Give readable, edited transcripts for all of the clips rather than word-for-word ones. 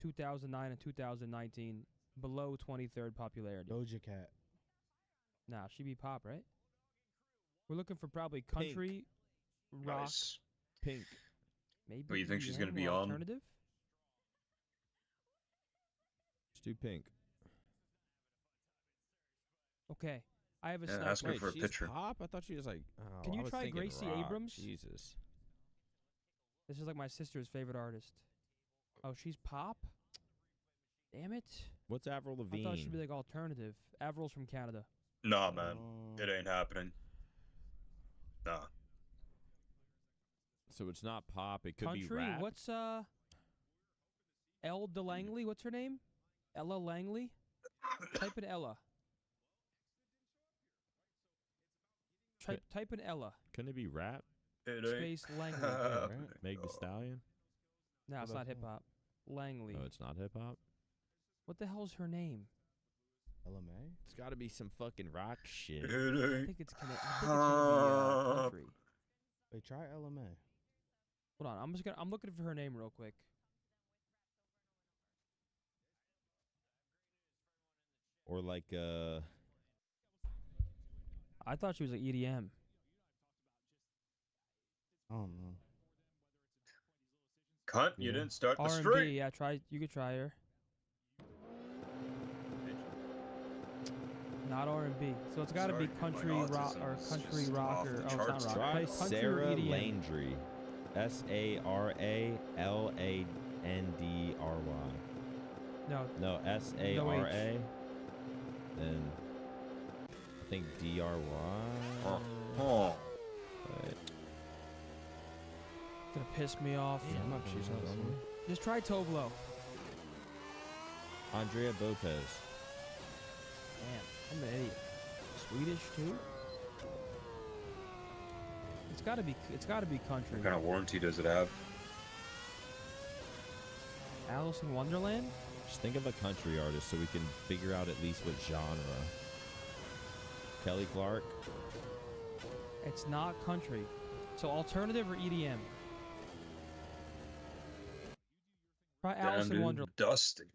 2009 and 2019, below 23rd popularity. Doja Cat. Nah, she be pop, right? We're looking for probably country, rock, Nice. Pink. maybe. What, you think she's gonna EDM be or on? alternative? Let's do pink. Okay, I have a Yeah, sniper. ask her Wait, for a she's picture. pop? I thought she was like. Oh, Can you I was try thinking Gracie rock. Abrams? Jesus. This is like my sister's favorite artist. Oh, she's pop? Damn it. What's Avril Lavigne? I thought she'd be like alternative. Avril's from Canada. Nah, man. It ain't happening. Nah. So it's not pop. It could Country? be rap. What's Elle de Langley? What's her name? Ella Langley? Type in Ella. Type in Ella. Couldn't it be rap? It Space Langley. happening. Meg Thee Stallion? No, it's not hip hop. Langley. Oh, it's not hip hop. What the hell's her name? LMA? It's got to be some fucking rock shit. It I ain't think it's gonna be country. Wait, try LMA. Hold on, I'm looking for her name real quick. Or like I thought she was like EDM. I don't know. Cunt, you Yeah. didn't start the R&B, streak. yeah, you could try her. Not R&B. So it's got to be Sorry, dude, my country rock autism or is country just rock off or the oh, it's not charts rock. try Country or Sarah EDM. Landry. SARALANDRY. No, No, SARA. Then I think DRY. Oh. Wait. it's gonna piss me off. Yeah, I'm not She's sure. not on there. Just try Toblo. Andrea Bopez. Damn, I'm an idiot. Swedish too. It's gotta be country. What kind of warranty does it have? Alice in Wonderland. Just think of a country artist so we can figure out at least what genre. Kelly Clark. It's not country. So alternative or EDM. Try Alice Damn, in dude, Wonderland. dusting.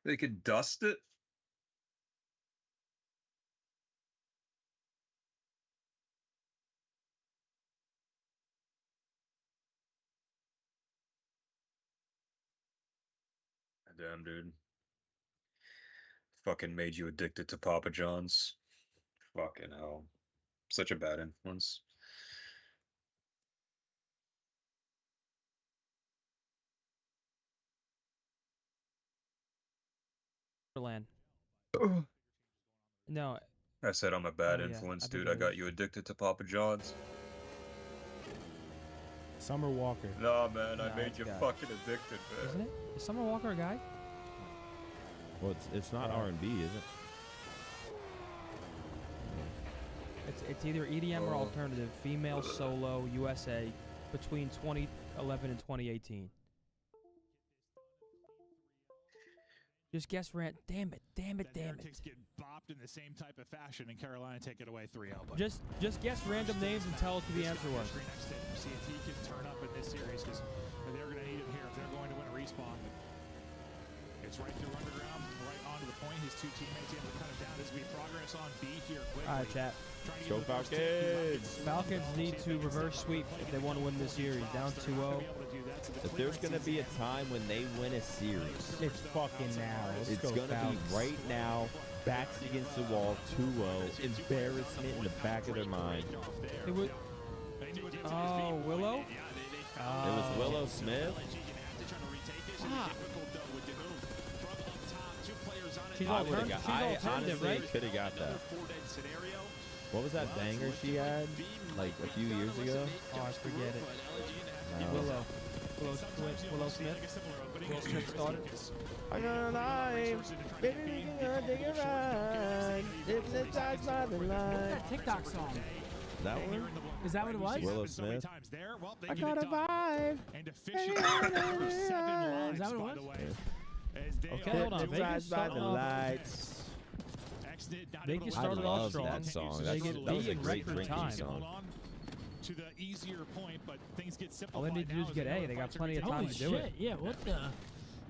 They could dust it? Damn, dude. Fucking made you addicted to Papa John's. Fucking hell. Such a bad influence. Wonderland. No, I said I'm a bad Oh, yeah, influence, I think dude. it I got is. you addicted to Papa John's. Summer Walker. Nah, man, I Nah, made it's you got- fucking addicted, man. isn't it? Is Summer Walker a guy? Well, it's not R&B, is it? It's either EDM or Oh. alternative. Female solo USA between 2011 and 2018. Just guess rant. Damn it! Damn it! Damn Heretics it! get bopped in the same type of fashion, and Carolina take it away 3-0. But Just guess random names and tell us who the answer was. Next to him. See if he can turn up in this series because they're going to need him here if they're going to win a respawn. It's right through underground, right onto the point. His two teammates able to cut it down as we progress on B here quickly. All right, chat. Trying to Go get the first take. Falcons! Falcons need to reverse sweep if they want to win this series. Down 2-0. If there's going to be a time when they win a series, It's fucking now. Let's it's go going to be Falcons. right now, backs against the wall, 2-0, embarrassment in the back of their mind. It was. Oh, Willow. It was Willow Smith. She's I would have alternative. got. I She's alternative, honestly right? could have got that. What was that banger she had like a few years ago? Oh, I forget it. No. Willow Smith. Willow Smith started. I'm gonna lie, baby, we can go take a ride. Hypnotized by the What's light. that TikTok song? That one? Is that what it was? Willow Smith. I got a vibe. And officially after 7 lives, Is that what it by the was? way. As they Okay, hold on. Vegas Hypnotized by started the off. lights. Vegas Vegas I started off love strong. that song. They That's, get that was B a in great record drinking time. song. to the easier point, but things get simplified. All they need to do now is as get they know A. the They got fights are plenty of gonna time take to do it. Yeah, what the? You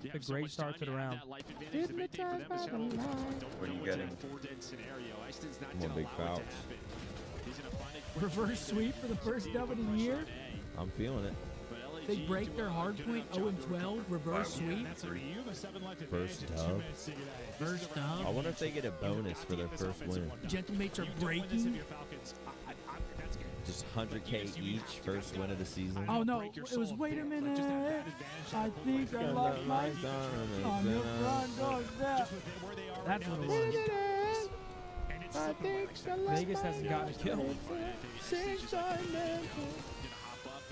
It's a have so great much start time, to the you have round. that life advantage. The big thing for them is how What are you getting? Eiston's not I'm gonna on big allow it fouls. to happen. He's gonna find a quick Reverse trade sweep for the first dub of the year. I'm feeling it. They break their hard point 0-12, reverse sweep. First dub. First I dub. wonder if they get a bonus for their first win. Gentlemates are breaking. Just 100K each first win of the season. Oh no, it was wait a minute. I think I lost my on the front doorstep. That's what it was. I think I left Vegas hasn't gotten a kill.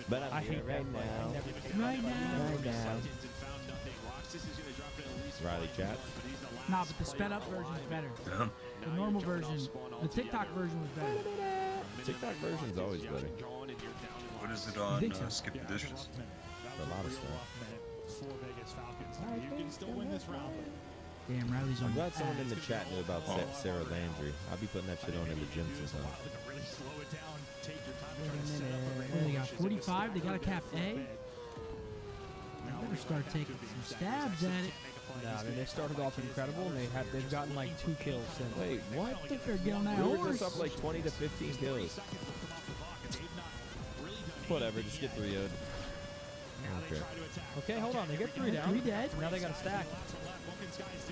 But I'm I here hate right that play. I now. never Right now. Right now. Riley chat. Nah, but the sped up version is better. The normal version, the TikTok version was better. TikTok version's always better. What is it on think so. Skip the Dishes? For a lot of stuff. You can still win this round. Damn, Riley's on. I'm glad someone in the chat knew about Sarah Landry. I'll be putting that shit on in the gym sometime. Really slow it down. Take your time Wait a to set up a minute. What do they got? 45. They got a cap A. They better start taking some stabs at it. Nah, I mean, they started off incredible, and they've gotten like 2 kills since. Wait, what? They better get on that We were horse. just up like 20 to 15 kills. Whatever, just get 3-0'd. Okay. Okay, hold on. They get 3 down. 3 dead. Now they got a stack.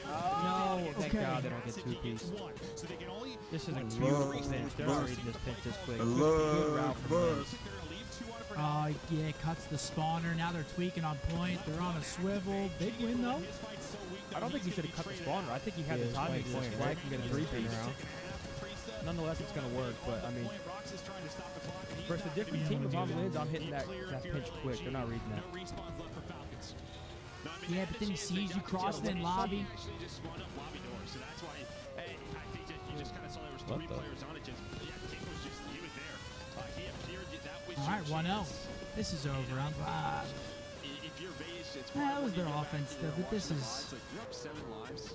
No, thank Okay. God they don't get 2-piece. This is a Buzz, beautiful pinch. They're not buzz. reading this pinch this quick. I Good love route from Buzz. them. Oh, yeah, cuts the spawner. Now they're tweaking on point. They're on a swivel. Big win, though. I don't think he should have cut the spawner. I think he had Yeah, the timing it's to like flag and get a 3-piece. around. Nonetheless, it's going to work, but I mean, versus a different team, if I'm wins, I'm hitting that pinch quick. They're not reading that. Yeah, but then he sees you crossing in lobby. What the? All right, 1-0. This is over. I'm glad. That was their offense, though, but this is... You're up 7 lives.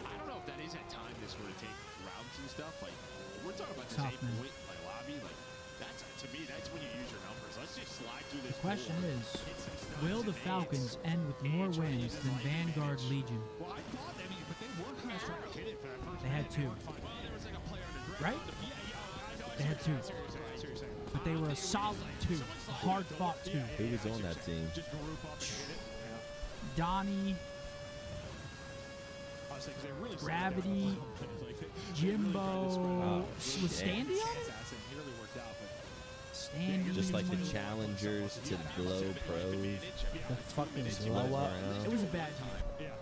I don't know if that is at time to sort of take rounds and stuff. Like, we're talking about this Tough, 8 man. point like lobby. Like, that's to me, that's when you use your numbers. Let's just slide through this. The question pool. is, will the Falcons end with more wins than Vanguard Legion? Well, I thought, I mean, but they were kind of trying to hit it for that first. They had 2. There was like a player on the ground. Right? They had 2. But they were a solid 2. A hard-fought 2. Who was on that team? Just group up and hit it. Donnie, I was like, they really Gravity, Jimbo. Was Standy on it? He really worked out, but Standy. Just like the challengers to the Glow Pros. The fucking Just blow running up. It around. was a bad year.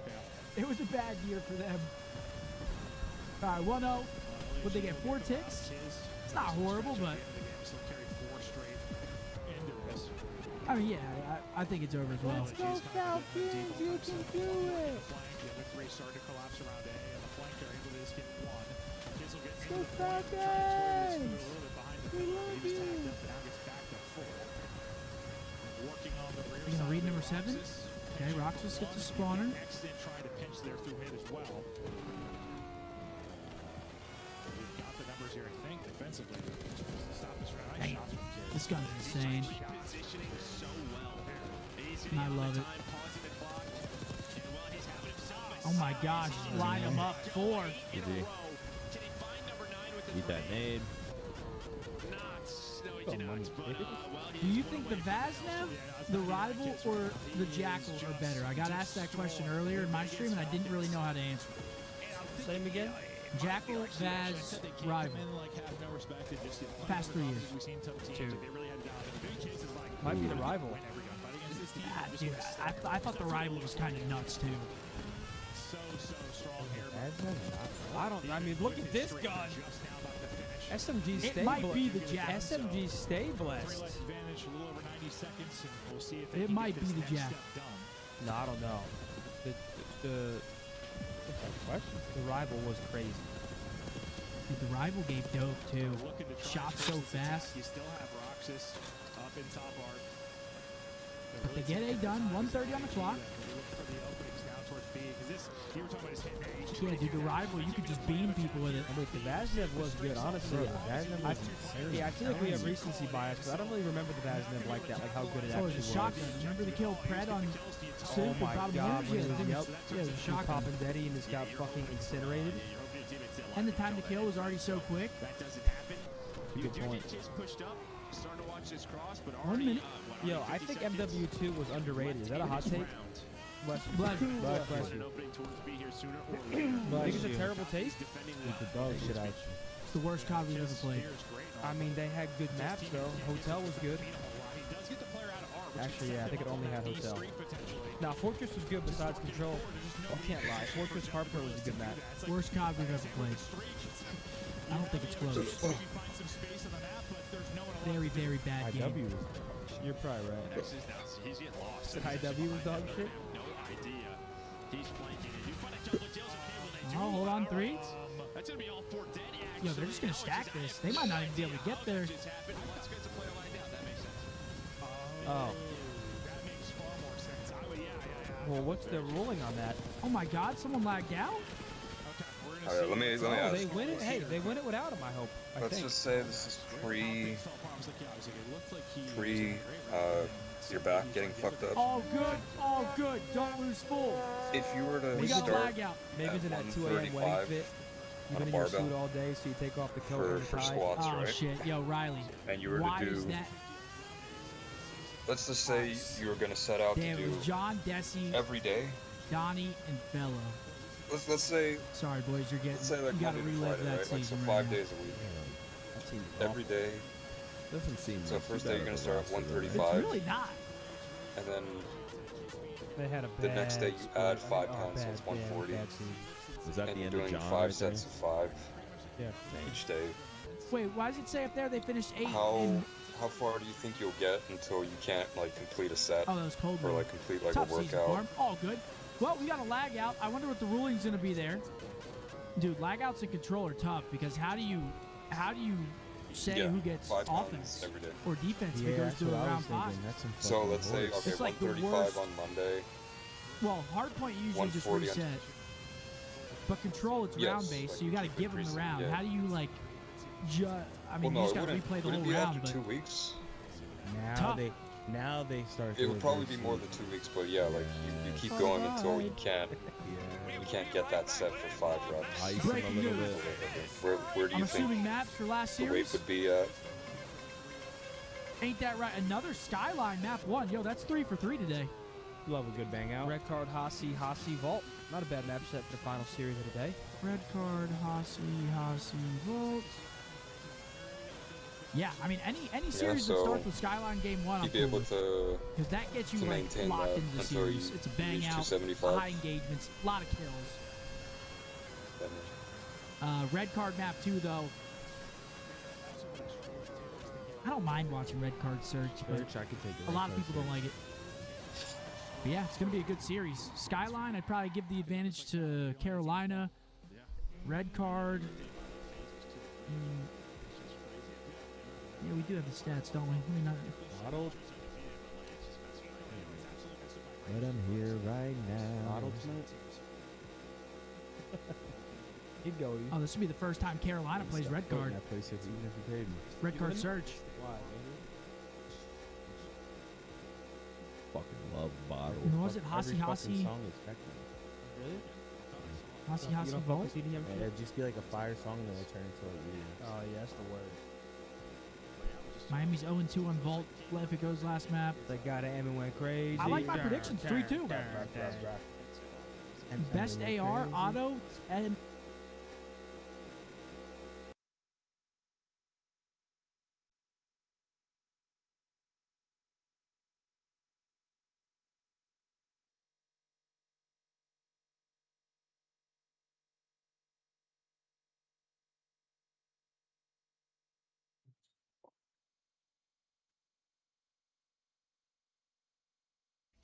It was a bad year for them. All right, 1-0. Would they get 4 ticks? It's not horrible, but I mean, yeah, I think it's over as well. Let's go Falcons, you can do it. Let's go Falcons. We love you. You gonna read number 7? Okay, Roxas gets the spawner. Excellent trying to pinch there through mid as well. We've got the numbers here, I think, defensively. Stop this round. Nice Dang. shots from Kids. This gun's insane. Positioning so well. And I love it. Pausing the clock. And well, he's having himself a Oh my gosh, line them up 4. GG. Can he find number 9 with the Eat that nade. knots? No, he Oh, cannot. money. But, well, Do you think the Vaznev, the Rival, or the Jackal are better? I got asked that question earlier in my stream, and I didn't really know how to answer. Same again? Jackal, Vaz, Rival. Past 3 years. 2. Might be the rival. Ah, dude, I thought the Rival was kind of nuts, too. I mean, look at this gun. SMG It stay might blessed. be the Jack. SMG stay blessed. It might be the Jack. No, I don't know. The what's that question? The rival was crazy. Dude, the Rival game dope, too. Shot so fast. You still have Roxas up in top art. But they get A done, 1:30 on the clock. Look for the openings now towards B. You were talking about his hit there. Yeah, dude, the rival, you could just beam people with it. I mean, the Vaznev was good, honestly. Vaznev was insane. Yeah, I feel like we have recency bias because I don't really remember the Vaznev like that, like how good it Oh, actually it was was. a shotgun. Remember the kill Pred on Oh Soup my and brought him god, in? when he was, Yeah, it was a shotgun. popping Daddy and just got fucking incinerated. And the time to kill was already so quick. That doesn't happen. Good point. Pushed up, starting to watch this cross, but 1 minute. Yo, I think MW2 was underrated. Is that a hot take? Bless you. Bless you. Bless you. I think it's a terrible taste. Beat the dog shit out. It's the worst COD we've ever played. I mean, they had good maps though. Hotel was good. Actually, yeah, I think it only had Hotel. Now, Fortress was good besides Control. I can't lie. Fortress Carpenter was a good map. Worst COD we've ever played. I don't think it's close. Very, very bad IW game. was You're probably right. He's getting lost. IW was dog shit. No idea. He's flanking it. You find a double kills with Cable. Oh, hold on, 3. That's gonna be all 4 dead. Yo, they're just gonna stack this. They might not even be able to get there. Just happened. Let's get the player lined out. That makes sense. Oh. That makes far more sense. I would, yeah. Well, what's the ruling on that? Oh my god, someone lagged out? Okay, we're gonna All right, let me Oh, ask. they win it. Hey, they win it without him. I hope. I Let's think. just say this is pre your back getting fucked up. All good, all good. Don't lose full. If you were to We got start lag out. Maybe it's in at that 2 a.m. wedding 135 fit. You've on a been in your barbell suit all day, so you take off the coat and the for tie. squats, Oh right? shit. Yo, Riley. And you were Why to is do, that? let's just say you were gonna set out Damn, to it do was John, Desi, every day. Donnie, and Fellow. Let's say Sorry, boys, you're getting. let's say like You gotta Monday to relive Friday, that right? Like so season 5 right now. days a week. That seems Every day. Doesn't seem. So like first too day bad you're gonna of a start at roster, though, right? 135. It's really not. And then They had a the bad next day you split. add 5 Oh, pounds, so bad, it's 140. bad scene. Is that And the you're end of doing John 5 right sets there? of 5 Yeah. each day. Wait, why does it say up there they finished 8? How far do you think you'll get until you can't like complete a set Oh, that was cold. or man. like complete like Tough a season workout? for him. All good. Well, we got a lag out. I wonder what the ruling's gonna be there. Dude, lag outs in Control are tough because how do you say Yeah, who gets 5 pounds offense every day. or defense if Yeah, it goes that's to what I was round 5? thinking. That's some So fucking let's say horse. okay, It's like the 135 worst- on Monday. Well, hardpoint usually just 140 on- reset. But Control, it's Yes, round based, like so you got to usually give them the reset, round. yeah. How do you like? I mean, Well, you no, just it got to wouldn't. replay the Would it whole be round. after But 2 weeks? Now they start. It would probably be more than 2 weeks, but yeah, like you keep going until you can't get that set for 5 reps. Ice them a Breaking little news. bit. Where do I'm you think assuming maps for last the weight series. would be at? Ain't that right? Another Skyline map 1. Yo, that's 3 for 3 today. Love a good bang out. Red card, Hasi, Vault. Not a bad map set for the final series of the day. Red card, Hasi, Volt. Yeah, I mean any series that so starts with Skyline game 1, I'm You'd be cool able with. to Because that gets you to like maintain locked that into the until series. you It's a bang reach out, 275. high engagements, a lot of kills. Red card map 2 though. I don't mind watching red card search, but Search, I could take a lot of people don't like it. But yeah, it's gonna be a good series. Skyline, I'd probably give the advantage to Carolina. Red card. Yeah, we do have the stats, don't we? I mean, Bottled. But I'm here right now. Bottled smoke. He'd go. oh, this would be the first time Carolina plays red card. That place is even if you paid me. Red card search. Why? Fucking love bottled. And was it Every Hasi fucking Hasi? song is techno. Really? Hasi You Hasi don't fuck Volt? with EDM Yeah, shit? it'd just be like a fire song and then it turn into like Oh, yeah, that's the word. Miami's 0-2 on Volt. If it goes last map. They got it and went crazy. I like my predictions. 3-2. Best AR, auto, and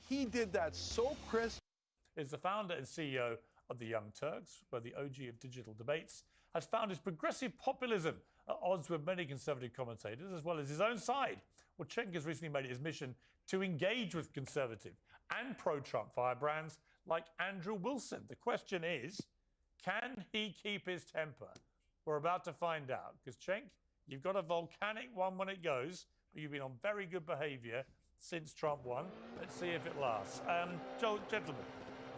He did that so crisp. Is the founder and CEO of the Young Turks, where the OG of digital debates, has found his progressive populism at odds with many conservative commentators, as well as his own side. Well, Cenk has recently made it his mission to engage with conservative and pro-Trump firebrands like Andrew Wilson. The question is, can he keep his temper? We're about to find out, because Cenk, you've got a volcanic one when it goes, but you've been on very good behavior since Trump won. Let's see if it lasts. Gentlemen,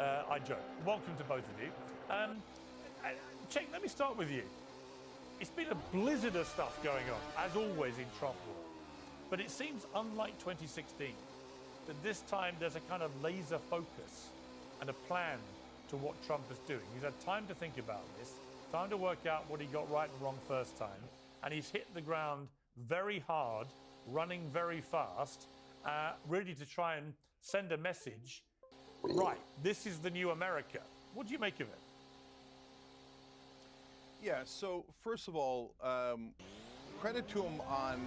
I joke. Welcome to both of you. Cenk, let me start with you. It's been a blizzard of stuff going on, as always in Trump world. But it seems unlike 2016, that this time there's a kind of laser focus and a plan to what Trump is doing. He's had time to think about this, time to work out what he got right and wrong first time, and he's hit the ground very hard, running very fast, ready to try and send a message. Right, this is the new America. What do you make of it? Yeah, so first of all, credit to him on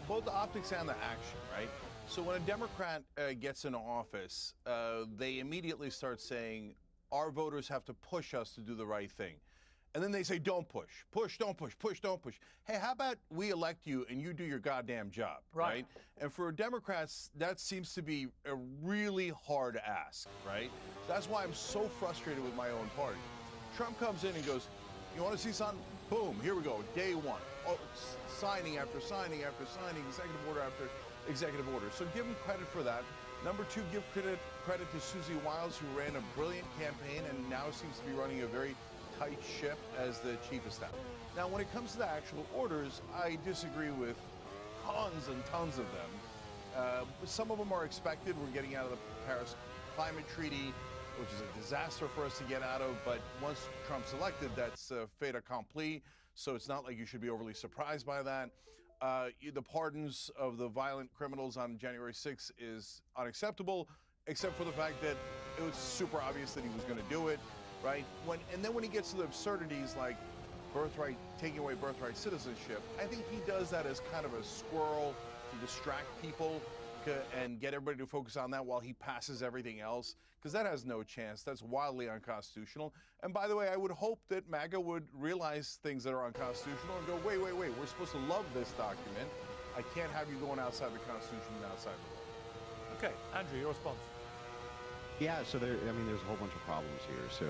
both the optics and the action, right? So when a Democrat gets into office, they immediately start saying, our voters have to push us to do the right thing. And then they say, don't push, push, don't push, push, don't push. Hey, how about we elect you and you do your goddamn job, right? And for Democrats, that seems to be a really hard ask, right? That's why I'm so frustrated with my own party. Trump comes in and goes, you want to see something? Boom, here we go, day one. Oh, signing after signing after signing, executive order after executive order. So give him credit for that. Number two, give credit to Susie Wiles, who ran a brilliant campaign and now seems to be running a very tight ship as the chief of staff. Now, when it comes to the actual orders, I disagree with tons and tons of them. Some of them are expected. We're getting out of the Paris Climate Treaty, which is a disaster for us to get out of. But once Trump's elected, that's fait accompli. So it's not like you should be overly surprised by that. The pardons of the violent criminals on January 6th is unacceptable, except for the fact that it was super obvious that he was going to do it, right? And then when he gets to the absurdities like birthright, taking away birthright citizenship, I think he does that as kind of a squirrel to distract people and get everybody to focus on that while he passes everything else, because that has no chance. That's wildly unconstitutional. And by the way, I would hope that MAGA would realize things that are unconstitutional and go, wait, we're supposed to love this document. I can't have you going outside the Constitution and outside the law. Okay, Andrew, your response. Yeah, so there's a whole bunch of problems here. So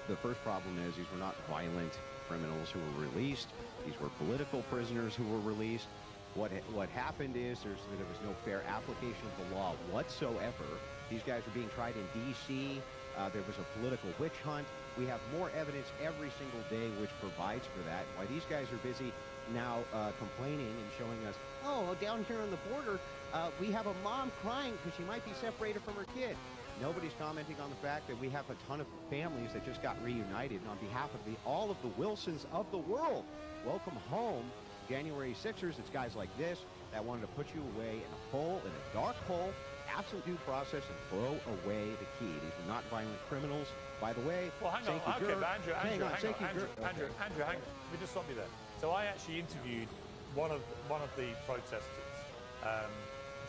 the first problem is these were not violent criminals who were released. These were political prisoners who were released. What happened is there was no fair application of the law whatsoever. These guys were being tried in D.C. There was a political witch hunt. We have more evidence every single day which provides for that. Why these guys are busy now complaining and showing us, oh, down here on the border, we have a mom crying because she might be separated from her kid. Nobody's commenting on the fact that we have a ton of families that just got reunited. And on behalf of all of the Wilsons of the world, welcome home. January 6ers, it's guys like this that wanted to put you away in a hole, in a dark hole, absent due process, and throw away the key. These are not violent criminals. By the way, well, hang on. Okay, but Andrew, hang on. Let me just stop you there. So I actually interviewed one of the protesters,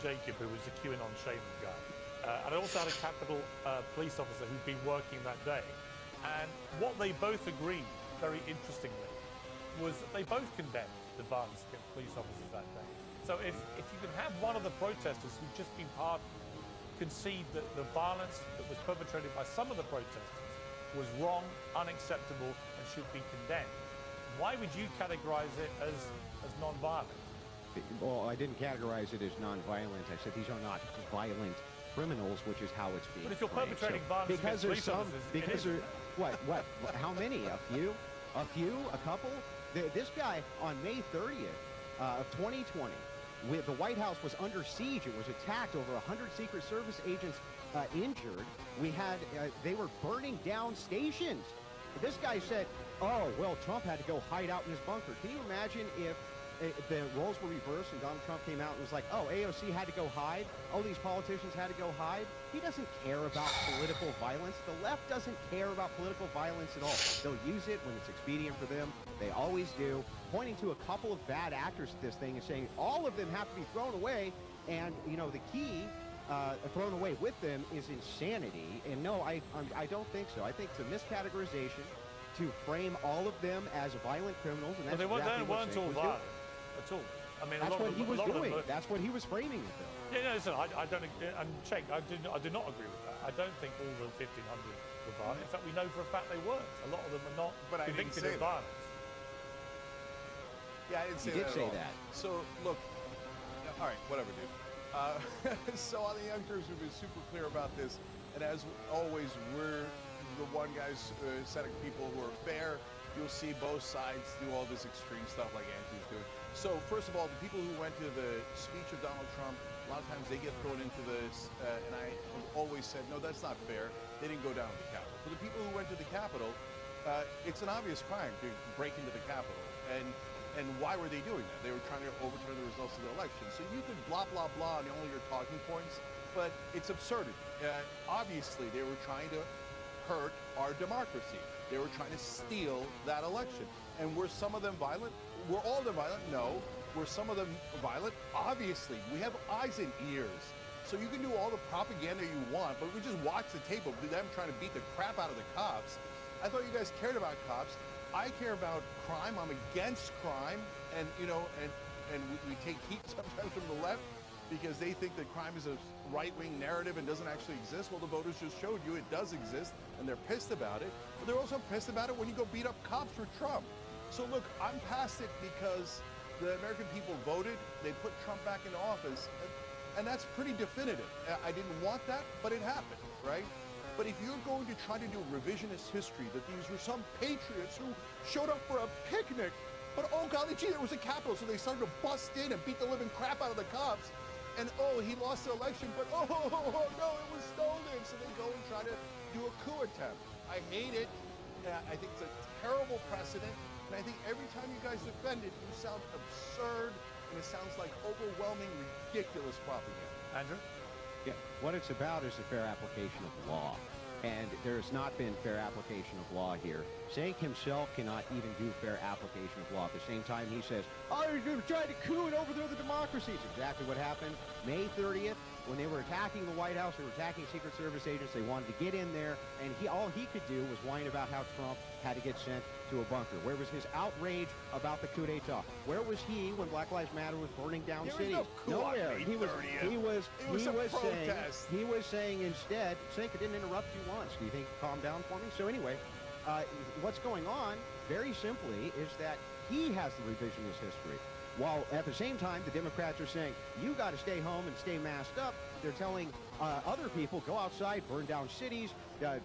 Jacob, who was the QAnon shaman guy. And I also had a Capitol police officer who'd been working that day. And what they both agreed, very interestingly, was that they both condemned the violence against police officers that day. So if you can have one of the protesters who'd just been pardoned concede that the violence that was perpetrated by some of the protesters was wrong, unacceptable, and should be condemned, why would you categorize it as non-violent? Well, I didn't categorize it as non-violent. I said these are not violent criminals, which is how it's being But if you're framed. perpetrating violence against police officers, because what? How many? A few? A couple? This guy on May 30th of 2020, the White House was under siege. It was attacked. Over 100 Secret Service agents injured. They were burning down stations. This guy said, oh, well, Trump had to go hide out in his bunker. Can you imagine if the roles were reversed and Donald Trump came out and was like, oh, AOC had to go hide. Oh, these politicians had to go hide. He doesn't care about political violence. The left doesn't care about political violence at all. They'll use it when it's expedient for them. They always do. Pointing to a couple of bad actors at this thing and saying all of them have to be thrown away. And, the key thrown away with them is insanity. And no, I don't think so. I think it's a miscategorization to frame all of them as violent criminals. And that's they weren't all violent at all. I mean, that's what he was doing. That's what he was framing it, though. Yeah, no, listen, I don't agree, and Cenk, I do not agree with that. I don't think all the 1,500 were violent. In fact, we know for a fact they weren't. A lot of them are not But I didn't convicted say of that. violence. Yeah, I didn't say You did that say at all. that. So, look, all right, whatever, dude. So on the youngsters, we've been super clear about this. And as always, we're the one guys, set of people who are fair. You'll see both sides do all this extreme stuff like Andrew's doing. So first of all, the people who went to the speech of Donald Trump, a lot of times they get thrown into this, and I have always said, no, that's not fair. They didn't go down to the Capitol. For the people who went to the Capitol, it's an obvious crime to break into the Capitol. And why were they doing that? They were trying to overturn the results of the election. So you could blah, blah, blah on all your talking points, but it's absurdity. Obviously, they were trying to hurt our democracy. They were trying to steal that election. And were some of them violent? Were all of them violent? No. Were some of them violent? Obviously. We have eyes and ears. So you can do all the propaganda you want, but we just watch the tape of them trying to beat the crap out of the cops. I thought you guys cared about cops. I care about crime. I'm against crime. And, you know, and we take heat sometimes from the left because they think that crime is a right-wing narrative and doesn't actually exist. Well, the voters just showed you it does exist, and they're pissed about it. But they're also pissed about it when you go beat up cops for Trump. So look, I'm past it because the American people voted. They put Trump back into office, and that's pretty definitive. I didn't want that, but it happened, right? But if you're going to try to do revisionist history, that these were some patriots who showed up for a picnic, but oh golly gee, there was a Capitol, so they started to bust in and beat the living crap out of the cops. And oh, he lost the election, but oh no, it was stolen. So they go and try to do a coup attempt. I hate it. I think it's a terrible precedent. And I think every time you guys defend it, you sound absurd, and it sounds like overwhelming, ridiculous propaganda. Andrew? Yeah, what it's about is a fair application of the law. And there's not been fair application of law here. Cenk himself cannot even do fair application of law. At the same time, he says, oh, you're trying to coup and overthrow the democracy. It's exactly what happened May 30th. When they were attacking the White House, they were attacking Secret Service agents. They wanted to get in there, and all he could do was whine about how Trump had to get sent to a bunker. Where was his outrage about the coup d'etat? Where was he when Black Lives Matter was burning down cities? No coup Nowhere. on He was saying instead, Cenk, I didn't interrupt you once. Do you think calm down for me? So anyway, what's going on, very simply, is that he has the revisionist history. While at the same time, the Democrats are saying, you got to stay home and stay masked up. They're telling other people, go outside, burn down cities,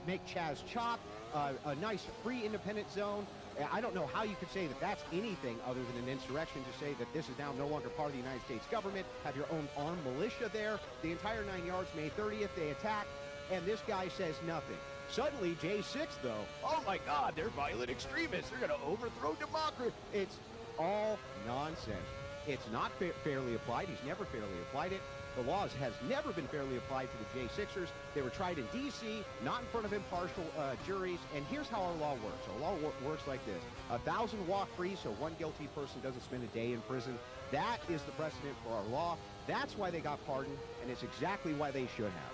make Chaz chop, a nice free independent zone. I don't know how you could say that that's anything other than an insurrection to say that this is now no longer part of the United States government, have your own armed militia there. The entire 9 yards, May 30th, they attack, and this guy says nothing. Suddenly, J6, though, oh my God, they're violent extremists. They're going to overthrow democracy. It's all nonsense. It's not fairly applied. He's never fairly applied it. The laws has never been fairly applied to the J6ers. They were tried in D.C., not in front of impartial juries. And here's how our law works. Our law works like this. 1,000 walk free, so one guilty person doesn't spend a day in prison. That is the precedent for our law. That's why they got pardoned, and it's exactly why they should have.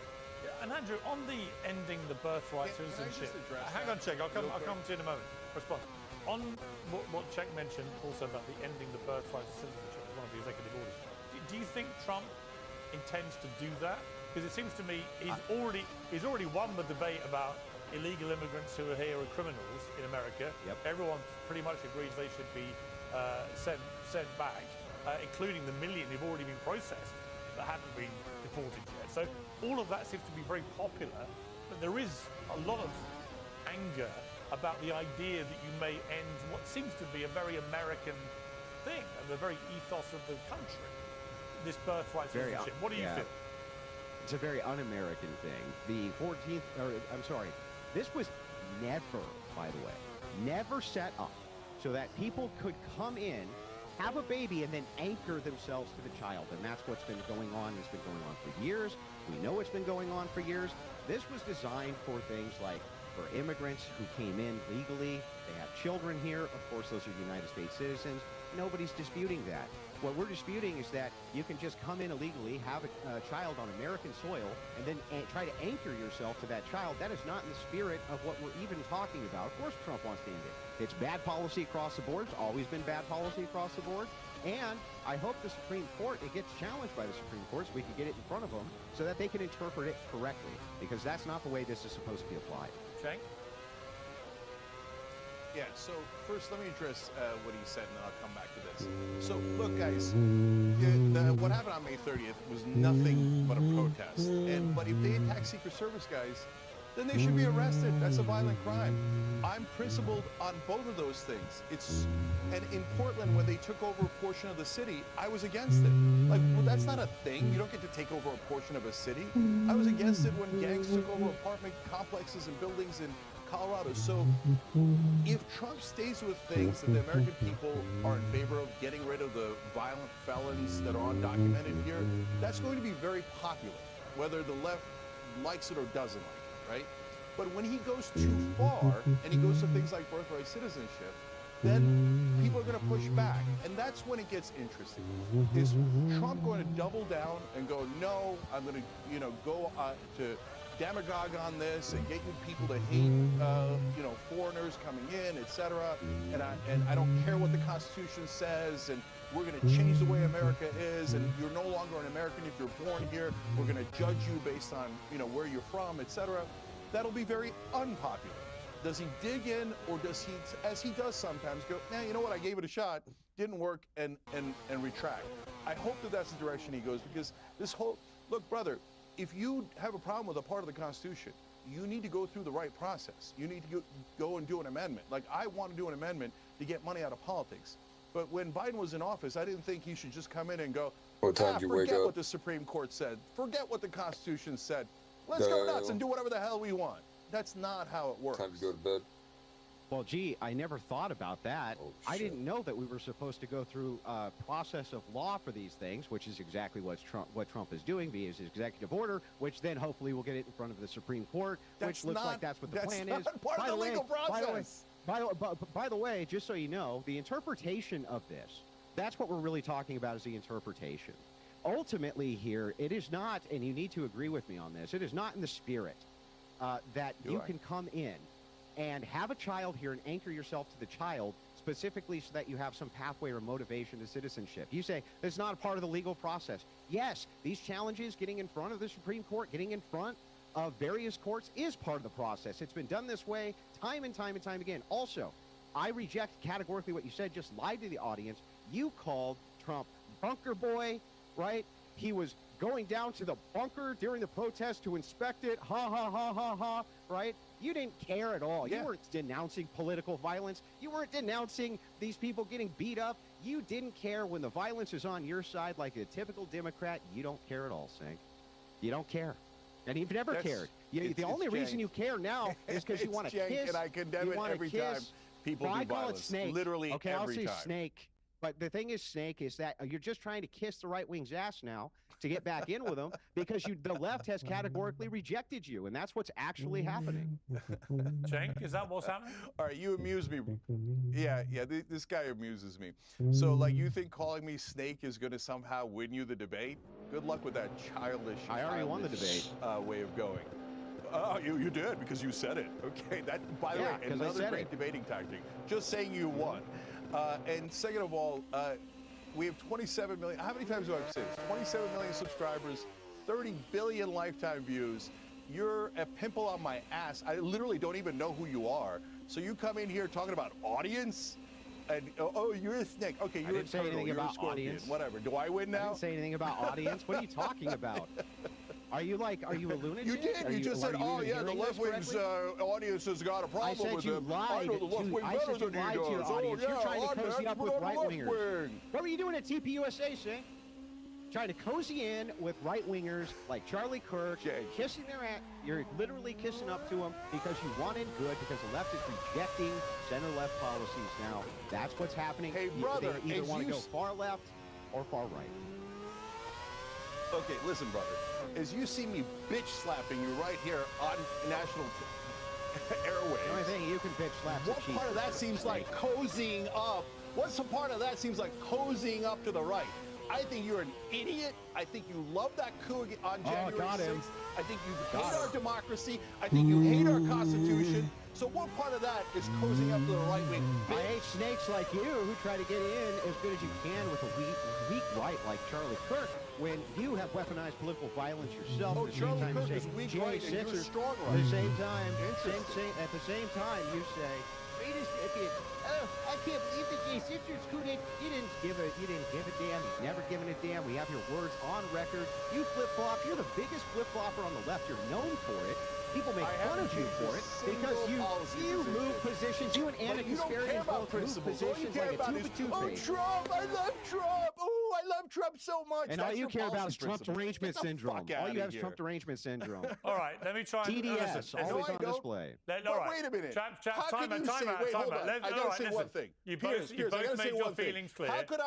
And Andrew, on the ending the birthright citizenship, hang on, Cenk, I'll come to you in a moment. Response. On what Cenk mentioned also about the ending the birthright citizenship as one of the executive orders, do you think Trump intends to do that? Because it seems to me he's already won the debate about illegal immigrants who are here are criminals in America. Yep. Everyone pretty much agrees they should be sent back, including the million who've already been processed that haven't been deported yet. So all of that seems to be very popular, but there is a lot of anger about the idea that you may end what seems to be a very American thing, and the very ethos of the country, this birthright citizenship. What do you feel? It's a very un-American thing. The 14th, this was never, by the way, never set up so that people could come in, have a baby, and then anchor themselves to the child. And that's what's been going on. It's been going on for years. We know it's been going on for years. This was designed for things like for immigrants who came in legally. They have children here. Of course, those are United States citizens. Nobody's disputing that. What we're disputing is that you can just come in illegally, have a child on American soil, and then try to anchor yourself to that child. That is not in the spirit of what we're even talking about. Of course, Trump wants to end it. It's bad policy across the board. It's always been bad policy across the board. And I hope the Supreme Court, it gets challenged by the Supreme Court so we can get it in front of them so that they can interpret it correctly, because that's not the way this is supposed to be applied. Cenk? Yeah, so first let me address what he said, and then I'll come back to this. So, look, guys, what happened on May 30th was nothing but a protest. But if they attack Secret Service guys, then they should be arrested. That's a violent crime. I'm principled on both of those things. And in Portland, when they took over a portion of the city, I was against it. Like, well, that's not a thing. You don't get to take over a portion of a city. I was against it when gangs took over apartment complexes and buildings in Colorado. So if Trump stays with things that the American people are in favor of, getting rid of the violent felons that are undocumented here, that's going to be very popular, whether the left likes it or doesn't like it, right? But when he goes too far and he goes to things like birthright citizenship, then people are going to push back. And that's when it gets interesting. Is Trump going to double down and go, no, I'm going to, go to demagogue on this and get you people to hate, foreigners coming in, etc. And I don't care what the Constitution says, and we're going to change the way America is, and you're no longer an American if you're born here. We're going to judge you based on, where you're from, etc. That'll be very unpopular. Does he dig in, or does he, as he does sometimes, go, you know what, I gave it a shot, didn't work, and retract? I hope that that's the direction he goes, because this whole, look, brother, if you have a problem with a part of the Constitution, you need to go through the right process. You need to go and do an amendment. Like, I want to do an amendment to get money out of politics. But when Biden was in office, I didn't think he should just come in and go, forget what the Supreme Court said. Forget what the Constitution said. Let's go nuts and do whatever the hell we want. That's not how it works. Time to go to bed. Well, gee, I never thought about that. I didn't know that we were supposed to go through a process of law for these things, which is exactly what Trump is doing via his executive order, which then hopefully will get it in front of the Supreme Court, which looks like that's what the plan is. Part of the legal process. By the way, just so you know, the interpretation of this, that's what we're really talking about, is the interpretation. Ultimately here, it is not, and you need to agree with me on this, it is not in the spirit that you can come in and have a child here and anchor yourself to the child specifically so that you have some pathway or motivation to citizenship. You say it's not a part of the legal process. Yes, these challenges, getting in front of the Supreme Court, getting in front of various courts, is part of the process. It's been done this way time and time and time again. Also, I reject categorically what you said. Just lied to the audience. You called Trump bunker boy, right? He was going down to the bunker during the protest to inspect it. Ha, ha, ha, ha, ha, right? You didn't care at all. Yeah. You weren't denouncing political violence. You weren't denouncing these people getting beat up. You didn't care when the violence is on your side like a typical Democrat. You don't care at all, Cenk. You don't care. And you've never cared. The only reason you care now is because you want to kiss. And I condemn it every time people do violence. Snake. Literally okay, every time. I'll say snake. But the thing is, Snake, is that you're just trying to kiss the right wing's ass now to get back in with them because the left has categorically rejected you, and that's what's actually happening. Cenk, is that what's happening? All right, you amuse me. Yeah, this guy amuses me. So, like, you think calling me Snake is going to somehow win you the debate? Good luck with that childish. I already won the debate. Way of going. Oh, you did because you said it. Okay, that, by the way, another great debating tactic. Just saying you won. And second of all, we have 27 million. How many times do I say this? 27 million subscribers, 30 billion lifetime views. You're a pimple on my ass. I literally don't even know who you are. So you come in here talking about audience, and you're a snake. Okay, you're a turtle. You're a scorpion. Audience. Whatever. Do I win now? I didn't say anything about audience. What are you talking about? Are you a lunatic? You did. You just said, the left wing's audience has got a problem with them. I know the left wing better than he does. You're trying to cozy up with right-wingers. What were you doing at TPUSA, Cenk? Trying to cozy in with right-wingers like Charlie Kirk, kissing their ass. You're literally kissing up to them because you wanted good, because the left is rejecting center-left policies now. That's what's happening. Hey, brother, they either want to go far left or far right. Okay, listen, brother. As you see me bitch slapping you right here on national airwaves. The only thing you can bitch slap. What part of that seems like cozying up? What's the part of that seems like cozying up to the right? I think you're an idiot. I think you love that coup on January 6th. I think you hate our democracy. I think you hate our Constitution. So what part of that is cozying up to the right-wing? I hate snakes like you who try to get in as good as you can with a weak right like Charlie Kirk when you have weaponized political violence yourself. Oh, at the same Charlie time Kirk you is say weak Jay right and you're Sixers. strong At right. the same time, Interesting. at the same time you say, wait a second, oh, I can't believe the Jay Sixers couldn't. You didn't give a damn. You've never given a damn. We have your words on record. You flip-flop. You're the biggest flip-flopper on the left. You're known for it. People make fun of you for it because you move positions. You and Anna Kasparian both move positions like a tube of toothpaste. Oh, Trump! I love Trump! Oh, I love Trump so much. And all you care about is Trump derangement syndrome. All you have is Trump derangement syndrome. All right, let me try. TDS, always on display. All right. Wait a minute. Time out. I gotta say one thing. You both made your feelings clear. How could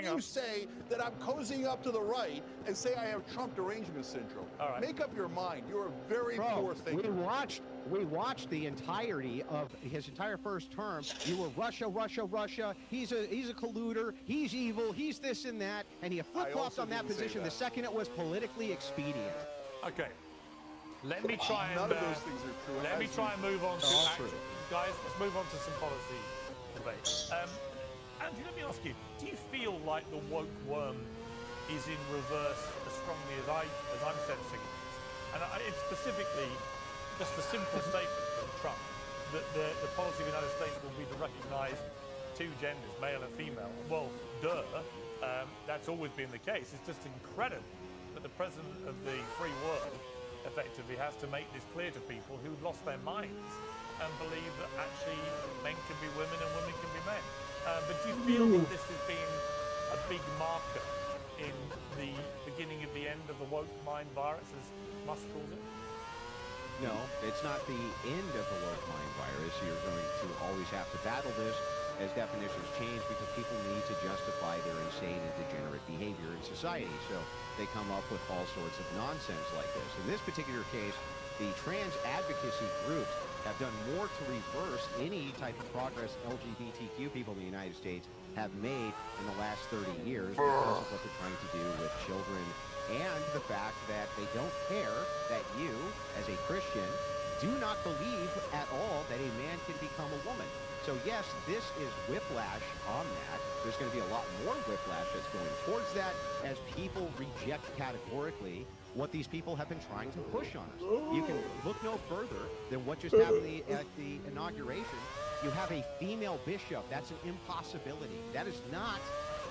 you say that I'm cozying up to the right and say I have Trump derangement syndrome? All right. Make up your mind. You're a very poor thinker. We watched the entirety of his entire first term. You were Russia. He's a colluder. He's evil. He's this and that. And he flip-flopped on that position the second it was politically expedient. Okay. Let me try and None of those things are true. let me try and move on to All action. true. Guys, let's move on to some policy debate. Andrew, let me ask you: do you feel like the woke worm is in reverse as strongly as I'm sensing it? And it's specifically just a simple statement from Trump that the policy of the United States will be to recognise two genders, male and female. Well, duh. That's always been the case. It's just incredible that the president of the free world effectively has to make this clear to people who've lost their minds and believe that actually men can be women and women can be men. But do you feel that this has been a big marker in the beginning of the end of the woke mind virus, as Musk calls it? No, it's not the end of the woke mind virus. You're going to always have to battle this as definitions change because people need to justify their insane and degenerate behavior in society. So they come up with all sorts of nonsense like this. In this particular case, the trans advocacy groups have done more to reverse any type of progress LGBTQ people in the United States have made in the last 30 years because of what they're trying to do with children and the fact that they don't care that you, as a Christian, do not believe at all that a man can become a woman. So yes, this is whiplash on that. There's going to be a lot more whiplash that's going towards that as people reject categorically what these people have been trying to push on us. You can look no further than what just happened at the inauguration. You have a female bishop. That's an impossibility. That is not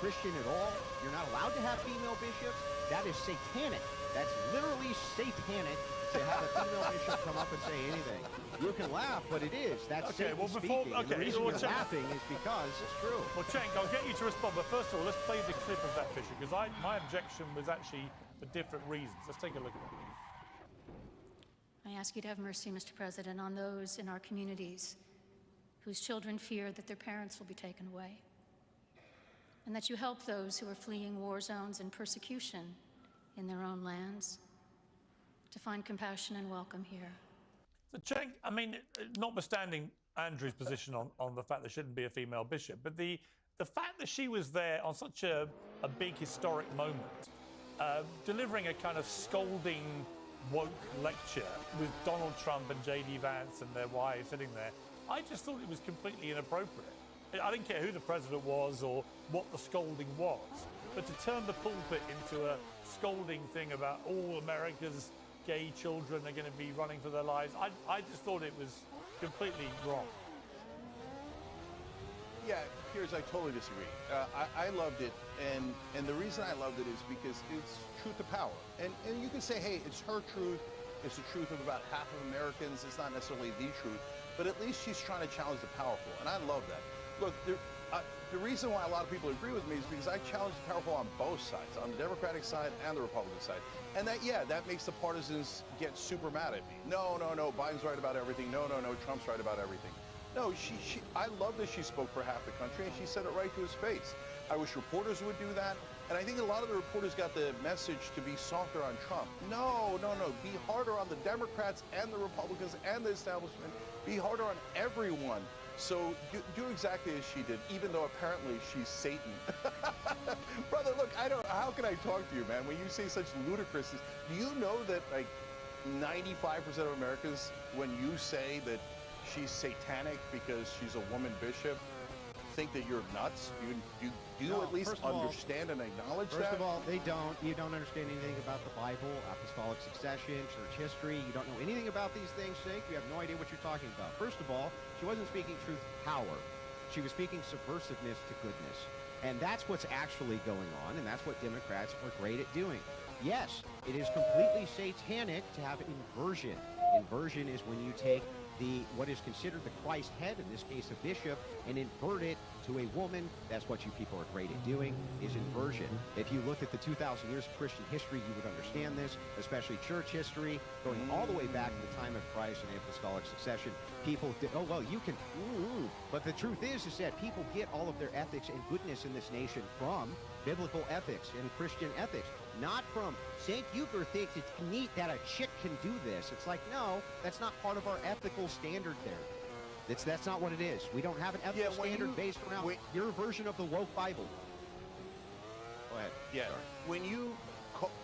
Christian at all. You're not allowed to have female bishops. That is satanic. That's literally satanic to have a female bishop come up and say anything. You can laugh, but it is. That's Okay, Satan well, before- speaking. And okay, the reason well, you're check- laughing is because it's true. Well, Cenk, I'll get you to respond, but first of all, let's play the clip of that bishop, because my objection was actually for different reasons. Let's take a look at it. I ask you to have mercy, Mr. President, on those in our communities whose children fear that their parents will be taken away, and that you help those who are fleeing war zones and persecution in their own lands to find compassion and welcome here. So, Cenk, I mean, notwithstanding Andrew's position on the fact there shouldn't be a female bishop, but the fact that she was there on such a big historic moment, delivering a kind of scolding woke lecture with Donald Trump and J.D. Vance and their wives sitting there, I just thought it was completely inappropriate. I didn't care who the president was or what the scolding was, but to turn the pulpit into a scolding thing about all America's gay children are going to be running for their lives, I just thought it was completely wrong. Yeah, Piers, I totally disagree. I loved it, and the reason I loved it is because it's truth to power. And you can say, hey, it's her truth, it's the truth of about half of Americans, it's not necessarily the truth, but at least she's trying to challenge the powerful, and I love that. Look, the reason why a lot of people agree with me is because I challenge the powerful on both sides, on the Democratic side and the Republican side. And that makes the partisans get super mad at me. No, Biden's right about everything. No, Trump's right about everything. No, I love that she spoke for half the country, and she said it right to his face. I wish reporters would do that, and I think a lot of the reporters got the message to be softer on Trump. No, be harder on the Democrats and the Republicans and the establishment. Be harder on everyone. So do exactly as she did, even though apparently she's Satan. Brother, look, how can I talk to you, man, when you say such ludicrousness? Do you know that, like, 95% of Americans, when you say that she's satanic because she's a woman bishop, think that you're nuts? Do you No, at least first of all- understand and acknowledge First that? of all, they don't. You don't understand anything about the Bible, apostolic succession, church history. You don't know anything about these things, Jake. You have no idea what you're talking about. First of all, she wasn't speaking truth to power. She was speaking subversiveness to goodness. And that's what's actually going on, and that's what Democrats are great at doing. Yes, it is completely satanic to have inversion. Inversion is when you take what is considered the Christ head, in this case a bishop, and invert it to a woman. That's what you people are great at doing, is inversion. If you look at the 2,000 years of Christian history, you would understand this, especially church history, going all the way back to the time of Christ and apostolic succession. People did, oh, well, you can, but the truth is that people get all of their ethics and goodness in this nation from biblical ethics and Christian ethics, not from St. Euchre thinks it's neat that a chick can do this. It's like, no, that's not part of our ethical standard there. That's not what it is. We don't have an ethical standard based around your version of the woke Bible. Go ahead. Yeah. When you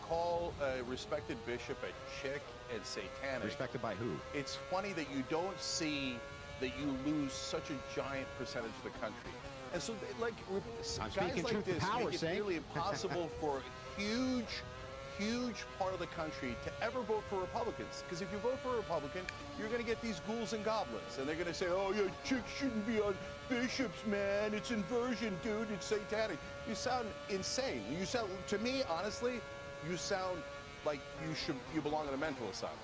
call a respected bishop a chick and satanic, Respected by who? it's funny that you don't see that you lose such a giant percentage of the country. And so, like, I'm guys speaking like truth to this power, make it Sink. nearly impossible for a huge part of the country to ever vote for Republicans. Because if you vote for a Republican, you're going to get these ghouls and goblins. And they're going to say, oh, yeah, chicks shouldn't be on bishops, man. It's inversion, dude. It's satanic. You sound insane. You sound, to me, honestly, you sound like you belong in a mental asylum.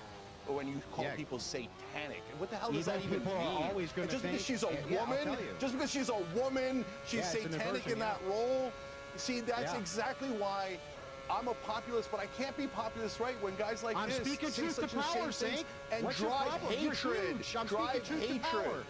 Or when you call people satanic. What the hell does that even people mean? are always going to just think, because she's a I'll woman, tell you. just because she's a woman, she's Yeah, it's an satanic inversion, in that role. See, that's Yeah. exactly why I'm a populist, but I can't be populist, right? When guys like I'm this speaking say truth to such power, insane things Sink. and What's your drive problem? You're hatred. huge. I'm Drive speaking truth to hatred. power.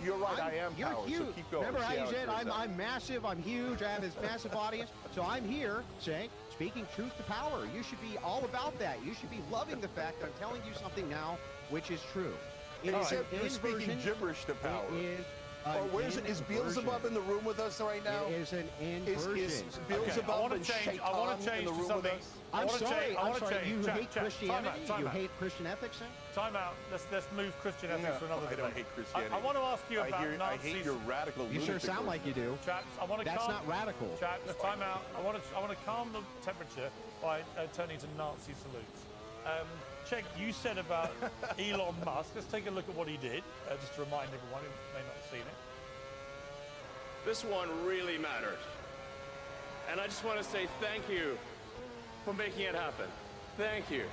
You're right, I am You're power, huge. so keep going. Remember See how you it said turns out. I'm massive, I'm huge, I have this massive audience. So I'm here saying, speaking truth to power. You should be all about that. You should be loving the fact that I'm telling you something now which is true. It is Except an you're speaking inversion. gibberish to power. It is Or where's it? Is Beelzebub in the room with us right now? It is an inversion. Is Beelzebub I want and to change. I Shaitan want to in change the to room with something. us? I I'm wanna sorry. change- I I'm wanna sorry. change. You Chat, hate chat. Christianity? Time You out. hate Christian ethics? Then? Time out. Let's move Christian ethics to another I debate. don't hate Christianity. I want to ask you about I Nazis. hate your radical You sure lunatic sound like you do. Chaps, I want to That's calm, not radical. Chaps, time out. I want to calm the temperature by turning to Nazi salutes. Check, you said about Elon Musk. Let's take a look at what he did, just to remind everyone who may not have seen it. This one really mattered. And I just want to say thank you for making it happen. Thank you.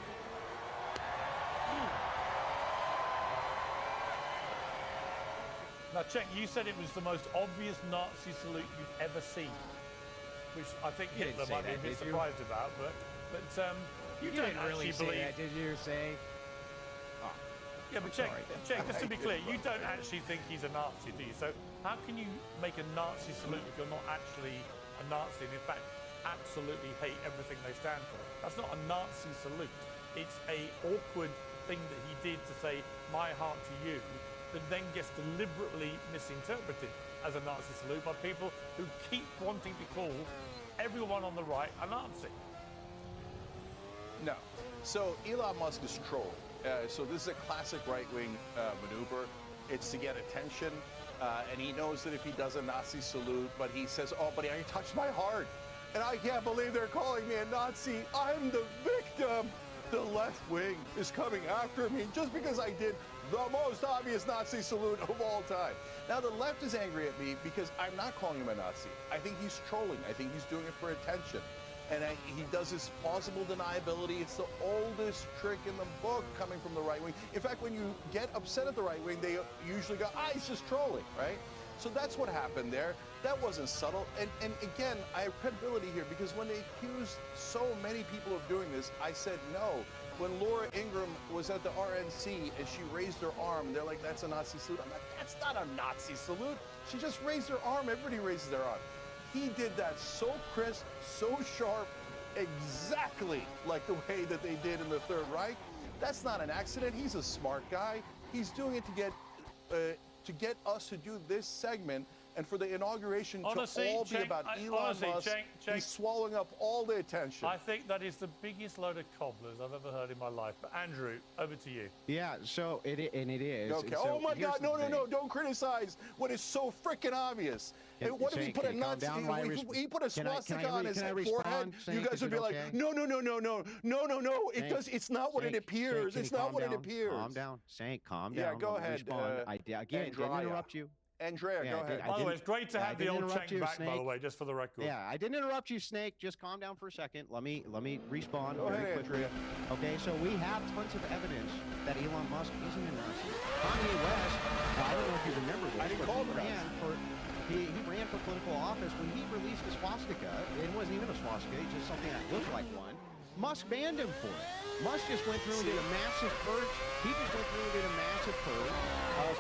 Now, check, you said it was the most obvious Nazi salute you've ever seen, which I think You didn't Hitler say might be a that, bit did you? surprised about, but you don't didn't really actually say believe. that, did you? Say, Yeah, but check, just to be clear, you don't actually think he's a Nazi, do you? So how can you make a Nazi salute if you're not actually a Nazi and in fact absolutely hate everything they stand for? That's not a Nazi salute. It's a awkward thing that he did to say, my heart to you, that then gets deliberately misinterpreted as a Nazi salute by people who keep wanting to call everyone on the right a Nazi. No. So Elon Musk is trolling. So this is a classic right-wing maneuver. It's to get attention, and he knows that if he does a Nazi salute, but he says, oh, but he touched my heart, and I can't believe they're calling me a Nazi. I'm the victim. The left wing is coming after me just because I did the most obvious Nazi salute of all time. Now, the left is angry at me because I'm not calling him a Nazi. I think he's trolling. I think he's doing it for attention. And he does his plausible deniability. It's the oldest trick in the book coming from the right wing. In fact, when you get upset at the right wing, they usually go, he's just trolling, right? So that's what happened there. That wasn't subtle. And again, I have credibility here because when they accused so many people of doing this, I said no. When Laura Ingraham was at the RNC and she raised her arm, they're like, that's a Nazi salute. I'm like, that's not a Nazi salute. She just raised her arm. Everybody raises their arm. He did that so crisp, so sharp, exactly like the way that they did in the Third Reich. That's not an accident. He's a smart guy. He's doing it to get us to do this segment and for the inauguration Honestly, to all be Cenk, about Elon honestly, Musk, Cenk, he's swallowing up all the attention. I think that is the biggest load of cobblers I've ever heard in my life. But Andrew, over to you. Yeah, so it is. Okay. So Oh my here's God! the No, thing. Don't criticize what is so freaking obvious. Can- What if he Cenk, put a can you calm Nazi? down while I He put a Can I swastika on his forehead. respond, You Cenk? guys Is would be it like, okay? no. It Cenk, does. It's not what it Cenk, appears. Cenk, It's can you not calm what it down? appears. Calm down, Cenk. Calm Yeah, down. go Let me ahead, respond. Again, didn't Andrea. interrupt you. Andrea, Yeah, go I ahead. did- By the way, it's great to I have the didn't old interrupt Cenk you, back, by the Snake. way, just for the record. Yeah, I didn't interrupt you, Snake. Just calm down for a second. Let me respond Go very ahead, quickly. Andrea. Okay, so we have tons of evidence that Elon Musk isn't a Nazi. Kanye West, I don't know if you remember this, I didn't but call he him a ran for political office when he released a swastika. It wasn't even a swastika, it's just something that looked like one. Musk banned him for it. Musk just went through and did a massive purge. He just went through and did a massive purge of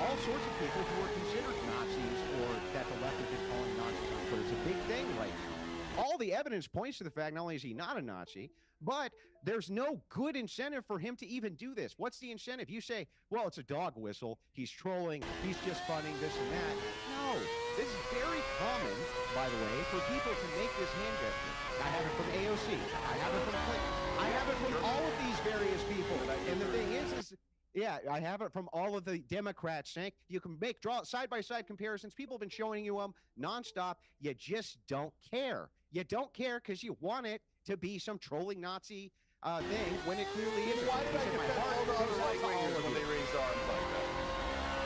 all sorts of people who were considered Nazis or that the left has been calling Nazis on Twitter. It's a big thing right now. All the evidence points to the fact not only is he not a Nazi, but there's no good incentive for him to even do this. What's the incentive? You say, well, it's a dog whistle. He's trolling. He's just funning this and that. No, this is very common, by the way, for people to make this hand gesture. I have it from AOC. I have it from Clinton. I have it from all of these various people. And the thing is yeah, I have it from all of the Democrats. You can draw side-by-side comparisons. People have been showing you them nonstop. You just don't care. You don't care because you want it to be some trolling Nazi thing when it clearly isn't. Why did I defend all the other right-wingers when they raised their arms like that?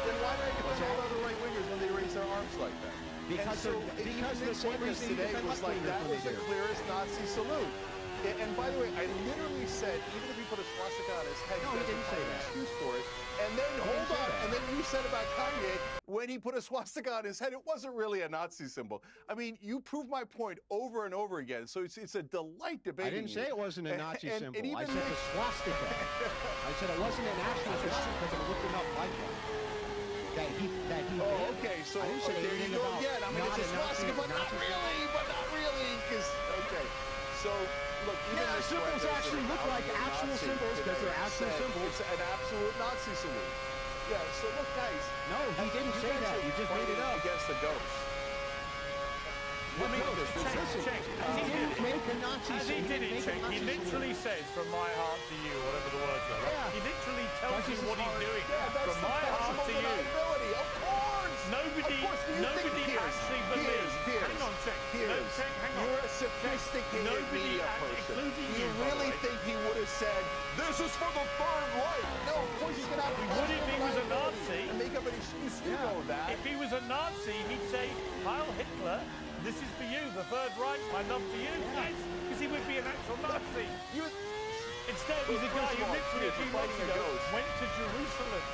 Then why did I defend all the other right-wingers when they raised their arms like that? Because the same reason you today defend was like, left-wingers that when was they the do. clearest Nazi salute. And by the way, I literally said, even if he put a swastika on his head, No, he didn't say that. Excuse for it. And then, hold on, and then you said about Kanye, when he put a swastika on his head, it wasn't really a Nazi symbol. I mean, you proved my point over and over again, so it's a delight debating I didn't say it wasn't a Nazi symbol. and I even said the swastika. I said it wasn't an actual swastika because I looked it up like one. That he Oh, okay, so I didn't say there you anything go about again. I mean, it's a not swastika, but not really, because, okay. So, look, even Yeah, this symbols record is actually an look like absolute actual Nazi symbols because today. they're actual Said symbols. It's an absolute Nazi salute. Yeah, so look, guys. No, he didn't say guys that. are You just made it fighting up. against the ghost. I mean, Cenk, He didn't make a Nazi as he salute. did it, Cenk, he literally says, from my heart to you, or whatever the words are. Right? Yeah. He literally tells Because you it's what he's hard. doing. Yeah, that's From the my heart possible to you. deniability. Of course. Nobody actually believes. Hang on, Cenk. No, Cenk, hang on. You're a sophisticated Nobody media person. including Do you you, by the really way. think he would have said, this is for the Third Reich? No, of course he's going to have He would if he was a deniability Nazi. and make up an excuse. You know that. If he was a Nazi, he'd say, Heil Hitler, this is for you, the Third Reich, my love for you. Yes, because he would be an actual Nazi. Instead, he's a guy who literally a few months ago went to Jerusalem.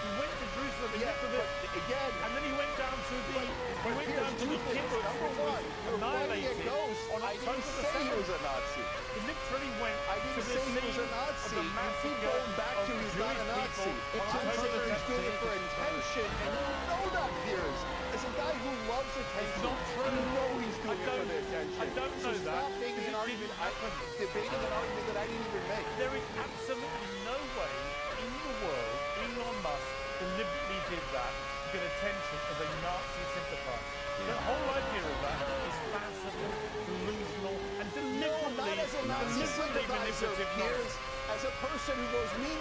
He went to Jerusalem and Yeah, looked at but it. again, And then he went down to the kibbutz, number one, you're fighting a annihilated ghost. on I October didn't the say he 7th. was a Nazi. He literally went I to didn't the say he was a scene Nazi. of the You keep massacre going back to of he's not a Jewish Nazi. people on I'm October saying the he's doing it 7th. for attention, and you know that, Piers. As a guy who loves attention, not true. you know he's doing it for the attention. I don't know so that, stop making an because it argument, didn't happen. debating an argument that I didn't even make. There is absolutely no way in the world Elon Musk deliberately did that to get attention as a Nazi sympathizer. The whole idea of that is fanciful, delusional, and No, not as a Nazi sympathizer, manipulative Piers. As a person who goes, me,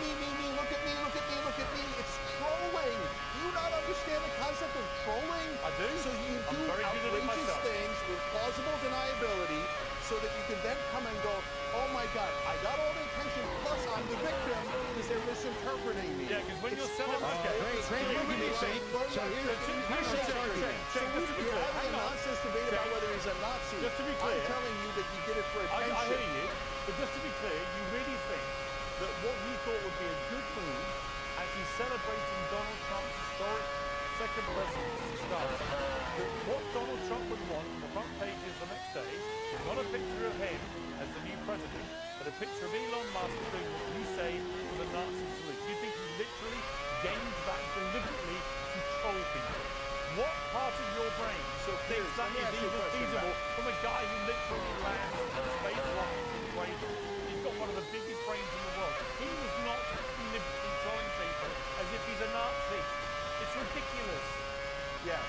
look at me, look at me, look at me. It's trolling. Do you not understand the concept of trolling? I do. So you I'm do very good at it outrageous myself. things with plausible deniability so that you can then come and go, oh my God, I got all the attention, plus I'm the victim because they're misinterpreting me. Yeah, because when you're selling... Okay, Great argument, Cenk. So here's Cenk's argument. You're having a nonsense debate about whether he's a Nazi. Just to be clear, I'm telling you that he did it for attention. I hear you, but just to be clear, you really think that what he thought would be a good move as he's celebrating Donald Trump's historic second presidency start, that what Donald Trump would want on the front pages the next day is not a picture of him as the new president, but a picture of Elon Musk doing what you say was a Nazi salute. You think he literally gained that deliberately to troll people? What part of your brain thinks that is even feasible from a guy who literally lands space rockets in craters? He's got one of the biggest brains in the world. He was not deliberately trolling people as if he's a Nazi. It's ridiculous. Yeah.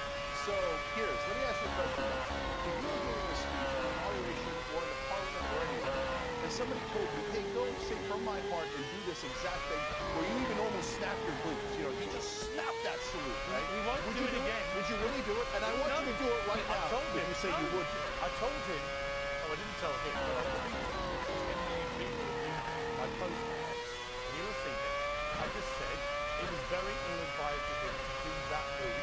right I now, told him. you say you would. I told him. Oh, I didn't tell him. But I told my post. He'll have seen it. I just said it was very ill-advised of him to do that move.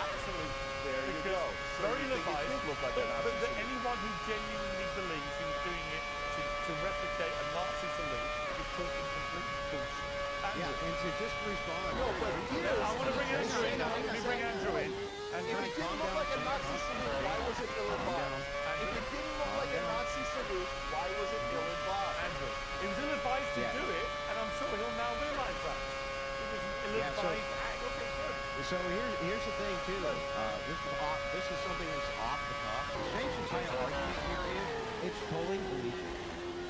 Absolutely. There you go. So Very you think it ill-advised. did look like but a Nazi salute. anyone who genuinely believes he was doing it to replicate a Nazi salute is talking complete bullshit. Yeah, and to just respond. No, but I want to bring Andrew in. Let me bring Andrew in. If it didn't look like a Nazi salute, why was it ill-advised? If it didn't look like a Nazi salute, why was it ill-advised? Andrew, he was ill-advised to do it, and I'm sure he'll now realise that. It was an ill-advised act. Okay, good. So here's the thing too. This is something that's off the cuff. Shane's entire argument here is it's totally believable.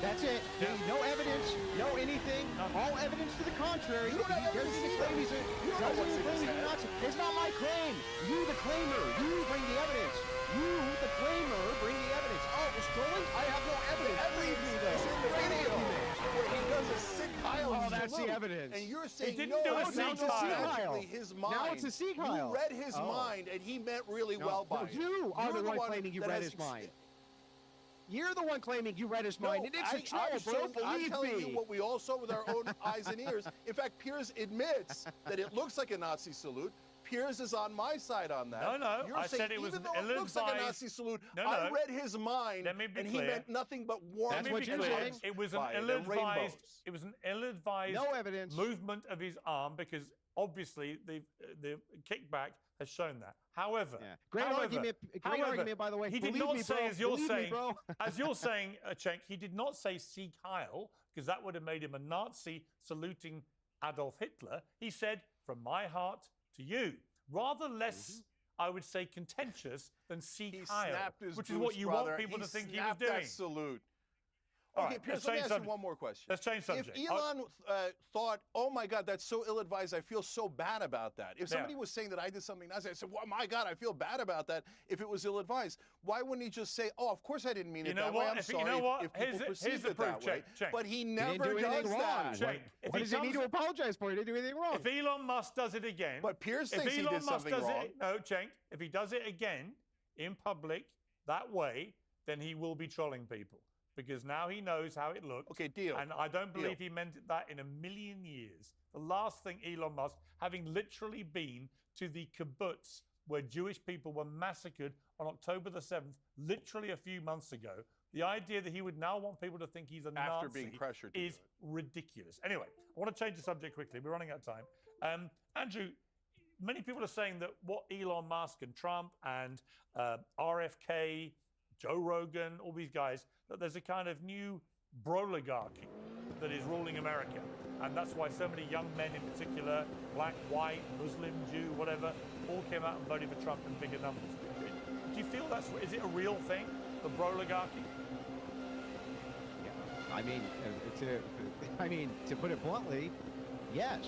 That's it. Yeah. No evidence, no anything. All evidence to the contrary. You don't have evidence either. You don't know what's in his head. It's not my claim. You, the claimer, you bring the evidence. You, the claimer, bring the evidence. Oh, it was stolen? I have no evidence. Believe me, though. It's in the video where he does a sick Kyle Oh, that's the salute. evidence. And you're saying didn't do a Sieg Heil. his mind. Now it's a Sieg Heil. You read his mind, and he meant really well by it. You are You're the one claiming you that read has his mind. You're the one claiming you read his No, mind, and it's a troll, bro. I'm Believe telling me. you what we all saw with our own eyes and ears. In fact, Piers admits that it looks like a Nazi salute. Piers is on my side on that. No, You're I saying said it was even an though it looks like a ill-advised- Nazi salute, No, I no. read his mind, Let me be and he clear. meant nothing but warm. That's what you're saying. It was an Fire and ill-advised. rainbows. It was an ill-advised No evidence. movement of his arm because obviously the kickback has shown that. However, Yeah. Great however, argument. Great argument, by the way. He did Believe not me, say, bro. as you're Believe me, saying, bro. as you're saying, Cenk, he did not say Sieg Heil because that would have made him a Nazi saluting Adolf Hitler. He said, "From my heart to you," rather less. I would say contentious than Sieg He Heil, snapped his which is what goose, you brother. want people to think he was snapped doing. that salute. All Okay, right, Piers, let's let me change ask you subject. one more question. Let's change subject. If Elon thought, oh my God, that's so ill-advised, I feel so bad about that. If somebody was saying that I did something Nazi, I said, well, my God, I feel bad about that if it was ill-advised. Why wouldn't he just say, oh, of course I didn't mean it that way. I'm sorry if people perceived it that way. But he never does that. What does he need to apologize for? He didn't do anything wrong. If Elon Musk does it again, But Piers thinks he did something wrong. No, Cenk, if he does it again in public that way, then he will be trolling people. Because now he knows how it looks. Okay, deal. And I don't believe he meant that in a million years. The last thing Elon Musk, having literally been to the kibbutz where Jewish people were massacred on October the 7th, literally a few months ago, the idea that he would now want people to think he's a After Nazi being pressured to is ridiculous. Anyway, I want to change the subject quickly. We're running out of time. Andrew, many people are saying that what Elon Musk and Trump and RFK, Joe Rogan, all these guys, that there's a kind of new broligarchy that is ruling America. And that's why so many young men in particular, black, white, Muslim, Jew, whatever, all came out and voted for Trump in bigger numbers. Do you feel is it a real thing, the broligarchy? Yeah. I mean, to put it bluntly, yes.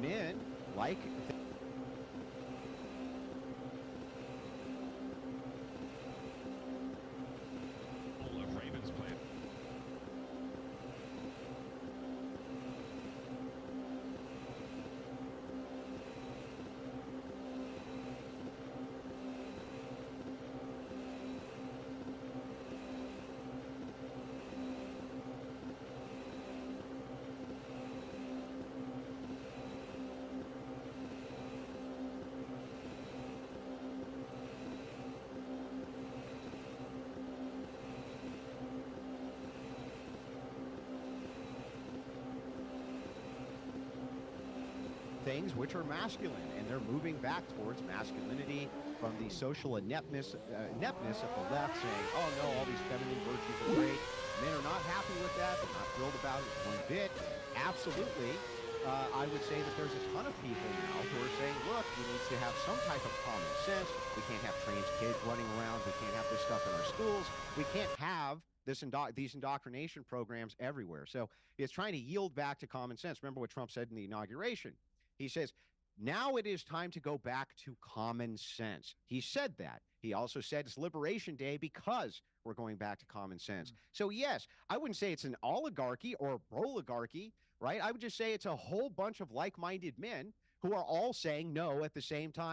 Men like things which are masculine, and they're moving back towards masculinity from the social ineptness of the left, saying, oh no, all these feminine virtues are great. Men are not happy with that. They're not thrilled about it one bit. Absolutely. I would say that there's a ton of people now who are saying, look, we need to have some type of common sense. We can't have trans kids running around. We can't have this stuff in our schools. We can't have these indoctrination programs everywhere. So it's trying to yield back to common sense. Remember what Trump said in the inauguration. He says, now it is time to go back to common sense. He said that. He also said it's Liberation Day because we're going back to common sense. So yes, I wouldn't say it's an oligarchy or a broligarchy, right? I would just say it's a whole bunch of like-minded men who are all saying no at the same time.